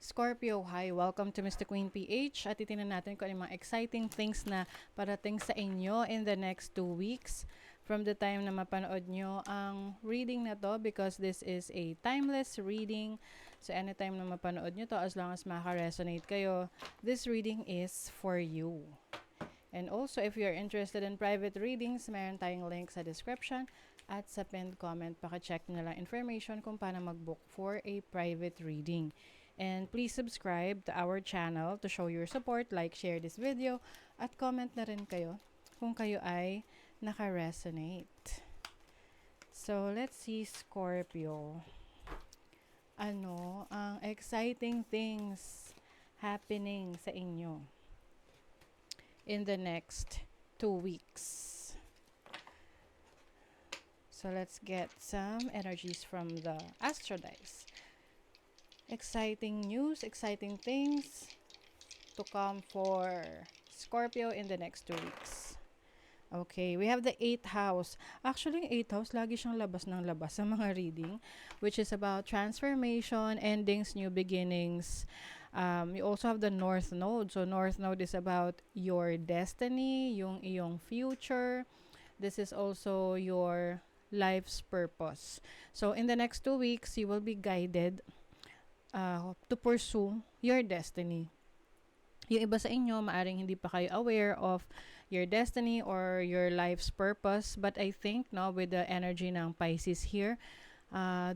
Scorpio, hi! Welcome to Mr. Queen PH at titingnan natin kung ano mga exciting things na parating sa inyo in the next 2 weeks from the time na mapanood nyo ang reading na to because this is a timeless reading. So anytime na mapanood nyo to, as long as maka-resonate kayo, this reading is for you. And also, if you're interested in private readings, meron tayong link sa description at sa pinned comment. Paka-check nyo lang information kung paano mag-book for a private reading. And please subscribe to our channel to show your support, like, share this video, at comment na rin kayo kung kayo ay naka-resonate. So, let's see Scorpio. Ano ang exciting things happening sa inyo in the next 2 weeks? So, let's get some energies from the Astro Dice. Exciting news, exciting things to come for Scorpio in the next 2 weeks. Okay, we have the 8th house. Actually, yung 8th house, lagi siyang labas ng labas sa mga reading, which is about transformation, endings, new beginnings. You also have the North Node. So, North Node is about your destiny, yung iyong future. This is also your life's purpose. So, in the next 2 weeks, you will be guided to pursue your destiny. Yung iba sa inyo, maaring hindi pa kayo aware of your destiny or your life's purpose. But I think, no, with the energy ng Pisces here,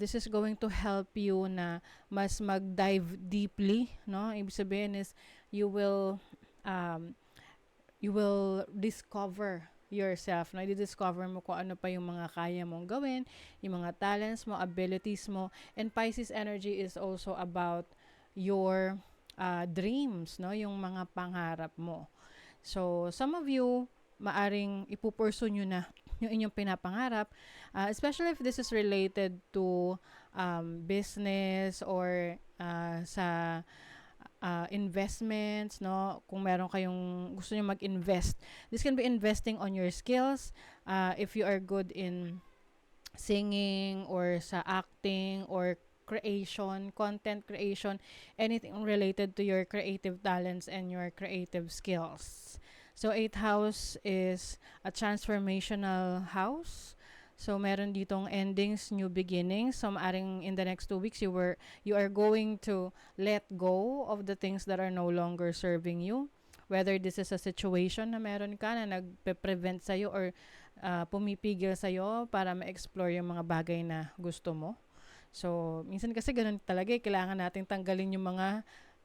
this is going to help you na mas mag-dive deeply, no? Ibig sabihin is, you will discover yourself, no? I-discover mo kung ano pa yung mga kaya mong gawin, yung mga talents mo, abilities mo. And Pisces energy is also about your dreams, no? Yung mga pangarap mo. So, some of you, maaring ipupurso nyo na yung inyong pinapangarap, especially if this is related to business or sa investments, no? Kung meron kayong gusto niyo mag-invest, this can be investing on your skills. If you are good in singing or sa acting or creation, content creation, anything related to your creative talents and your creative skills. So, 8th house is a transformational house. So, meron ditong endings, new beginnings. So, maaring in the next 2 weeks, you are going to let go of the things that are no longer serving you. Whether this is a situation na meron ka na nagpe-prevent sa'yo or pumipigil sa'yo para ma-explore yung mga bagay na gusto mo. So, minsan kasi ganun talaga, kailangan nating tanggalin yung mga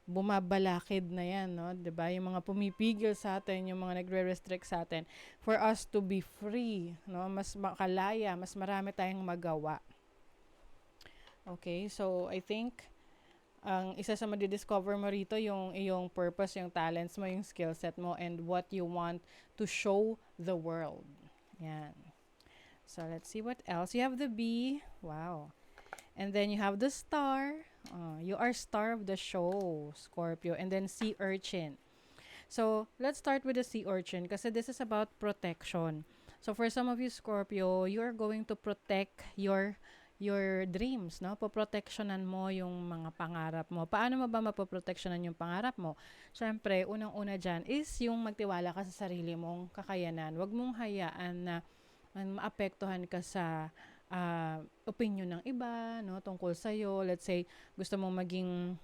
bumabalakid na yan, no? 'Di ba? Yung mga pumipigil sa atin, yung mga nagre-restrict sa atin for us to be free, no? Mas makalaya, mas marami tayong magawa. Okay, so I think ang isa sa madidiscover mo rito yung iyong purpose, yung talents mo, yung skill set mo, and what you want to show the world. Yan. So, let's see what else. You have the bee. Wow. And then you have the star. You are star of the show, Scorpio. And then sea urchin. So, let's start with the sea urchin kasi this is about protection. So, for some of you, Scorpio, you are going to protect your dreams, no? Poproteksyonan mo yung mga pangarap mo. Paano mo ba mapoproteksyonan yung pangarap mo? Siyempre, unang-una dyan is yung magtiwala ka sa sarili mong kakayanan. Huwag mong hayaan na maapektuhan ka sa opinion ng iba, no, tungkol sa'yo. Let's say, gusto mong maging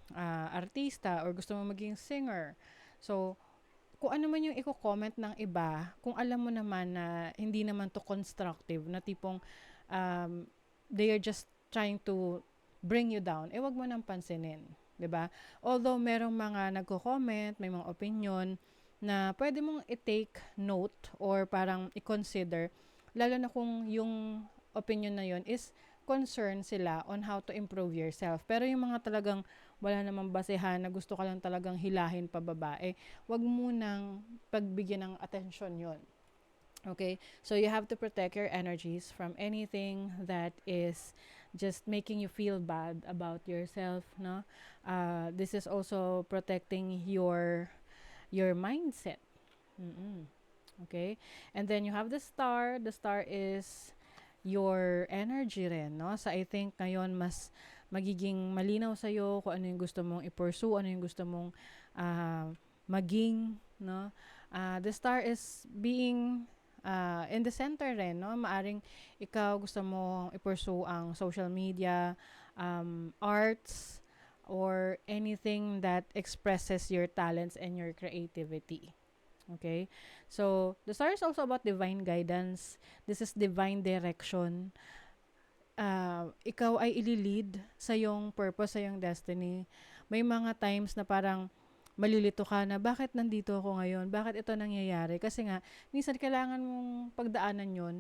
artista or gusto mong maging singer. So, kung ano man yung i-comment ng iba, kung alam mo naman na hindi naman to constructive, na tipong they are just trying to bring you down, wag mo nang pansinin. 'Di ba? Although merong mga nagko-comment, may mga opinion na pwede mong i-take note or parang i-consider, lalo na kung yung opinion na yon is concern sila on how to improve yourself. Pero yung mga talagang wala namang basehan na gusto ka lang talagang hilahin pababa, wag mo nang pagbigyan ng atensyon yon. Okay, so you have to protect your energies from anything that is just making you feel bad about yourself, no? This is also protecting your mindset. Okay, and then you have the star. The star is your energy rin, no? So I think ngayon mas magiging malinaw sa'yo kung ano yung gusto mong i-pursue, ano yung gusto mong ah, maging, no? The star is being in the center rin, no? Maaring ikaw gusto mo i-pursue ang social media, arts, or anything that expresses your talents and your creativity. Okay? So, the star is also about divine guidance. This is divine direction. Ikaw ay ililid sa yung purpose, sa yung destiny. May mga times na parang malilito ka na bakit nandito ako ngayon? Bakit ito nangyayari? Kasi nga, minsan kailangan mong pagdaanan yon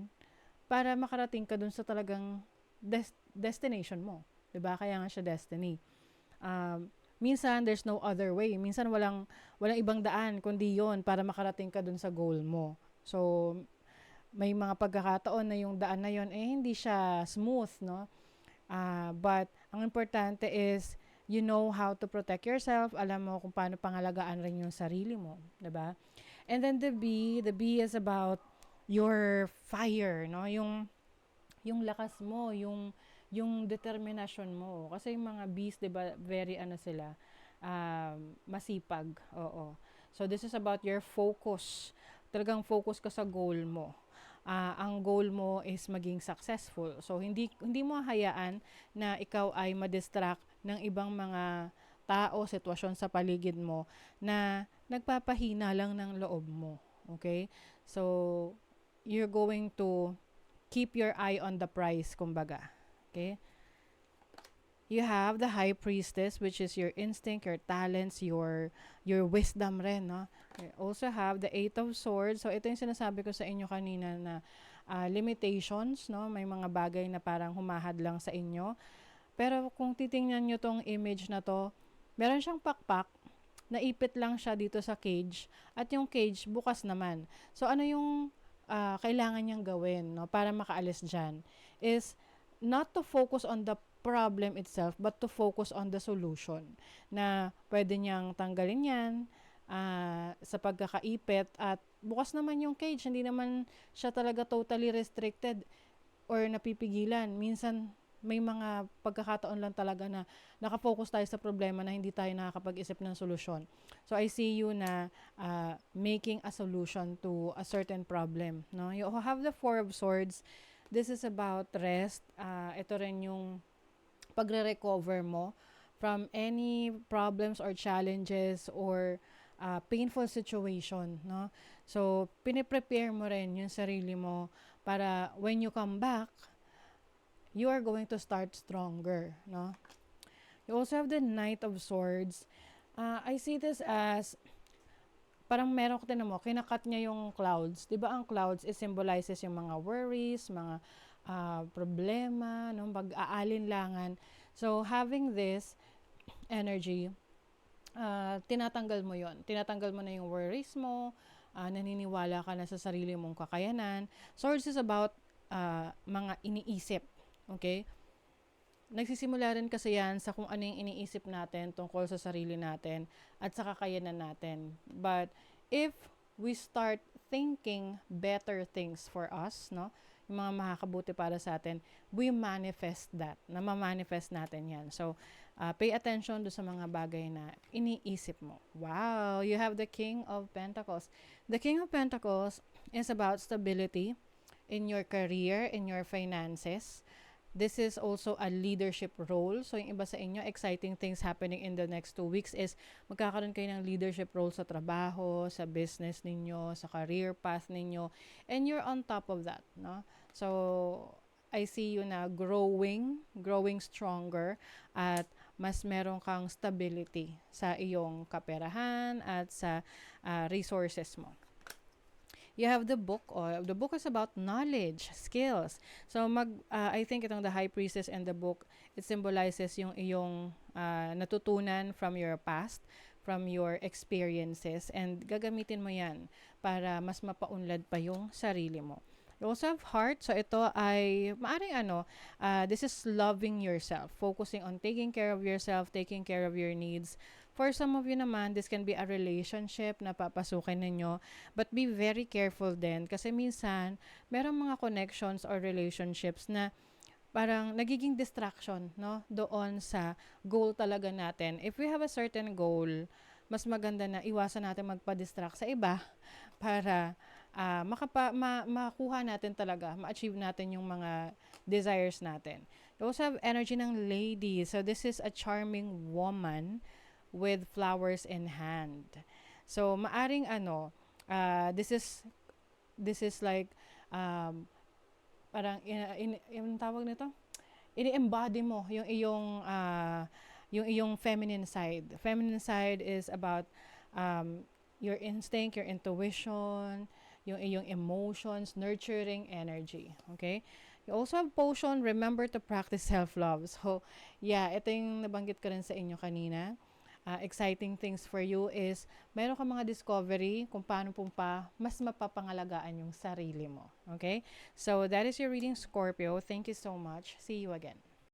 para makarating ka dun sa talagang destination mo. 'Di ba? Kaya nga siya destiny. Minsan there's no other way. Minsan walang ibang daan kundi 'yon para makarating ka dun sa goal mo. So may mga pagkakataon na yung daan na 'yon hindi siya smooth, no? But ang importante is you know how to protect yourself, alam mo kung paano pangalagaan rin yung sarili mo, 'di ba? And then the B is about your fire, no? Yung lakas mo, yung determination mo. Kasi yung mga bees, 'di ba, very ano sila, masipag. Oo. So this is about your focus. Talagang focus ka sa goal mo. Ang goal mo is maging successful. So hindi mo hayaan na ikaw ay ma-distract ng ibang mga tao, sitwasyon sa paligid mo na nagpapahina lang ng loob mo. Okay? So you're going to keep your eye on the prize, kumbaga. Okay? You have the high priestess, which is your instinct, your talents, your wisdom rin, no? You also have the eight of swords. So ito yung sinasabi ko sa inyo kanina na limitations, no? May mga bagay na parang humahad lang sa inyo. Pero kung titingnan nyo tong image na to, meron siyang pakpak, naipit lang siya dito sa cage, at yung cage bukas naman. So ano yung kailangan niyang gawin, no, para makaalis dyan is not to focus on the problem itself but to focus on the solution na pwede niyang tanggalin yan sa pagkakaipit, at bukas naman yung cage, hindi naman siya talaga totally restricted or napipigilan. Minsan may mga pagkakataon lang talaga na nakafocus tayo sa problema na hindi tayo nakakapag-isip ng solusyon. So I see you na making a solution to a certain problem, no? You have the Four of Swords. This is about rest. Ito rin yung pagre-recover mo from any problems or challenges or painful situation, no? So piniprepare mo rin yung sarili mo para when you come back, you are going to start stronger, no? You also have the Knight of Swords. I see this as parang meron ko tinan mo, kinakat niya yung clouds. 'Di ba ang clouds is symbolizes yung mga worries, mga problema, no, pag-aalinlangan. So having this energy, tinatanggal mo 'yon. Tinatanggal mo na yung worries mo, naniniwala ka na sa sarili mong kakayanan. Swords is about mga iniisip. Okay? Nagsisimula rin kasi yan sa kung ano yung iniisip natin tungkol sa sarili natin at sa kakayanan natin. But if we start thinking better things for us, no, yung mga makakabuti para sa atin, we manifest that. Namamanifest natin yan. So, pay attention do sa mga bagay na iniisip mo. Wow! You have the King of Pentacles. The King of Pentacles is about stability in your career, in your finances. This is also a leadership role. So, yung iba sa inyo, exciting things happening in the next 2 weeks is magkakaroon kayo ng leadership role sa trabaho, sa business ninyo, sa career path ninyo. And you're on top of that, no? So, I see you na growing stronger, at mas meron kang stability sa iyong kaperahan at sa resources mo. You have the book. The book is about knowledge, skills. So I think itong the High Priestess and the book, it symbolizes yung iyong natutunan from your past, from your experiences, and gagamitin mo yan para mas mapaunlad pa yung sarili mo. You also have heart. So ito ay maaring this is loving yourself, focusing on taking care of yourself, taking care of your needs. For some of you naman, this can be a relationship na papasukin ninyo. But be very careful din kasi minsan, merong mga connections or relationships na parang nagiging distraction, no? Doon sa goal talaga natin. If we have a certain goal, mas maganda na iwasan natin magpa-distract sa iba para makuha natin talaga, ma-achieve natin yung mga desires natin. You also have energy ng lady. So this is a charming woman with flowers in hand. So maaring this is like um, parang yung tawag nito, ini-embody mo yung iyong feminine side. Feminine side is about your instinct, your intuition, yung iyong emotions, nurturing energy. Okay? You also have potion, remember to practice self-love. So, yeah, ito yung nabanggit ko rin sa inyo kanina. Exciting things for you is meron ka mga discovery kung paano mas mapapangalagaan yung sarili mo. Okay? So, that is your reading, Scorpio. Thank you so much. See you again.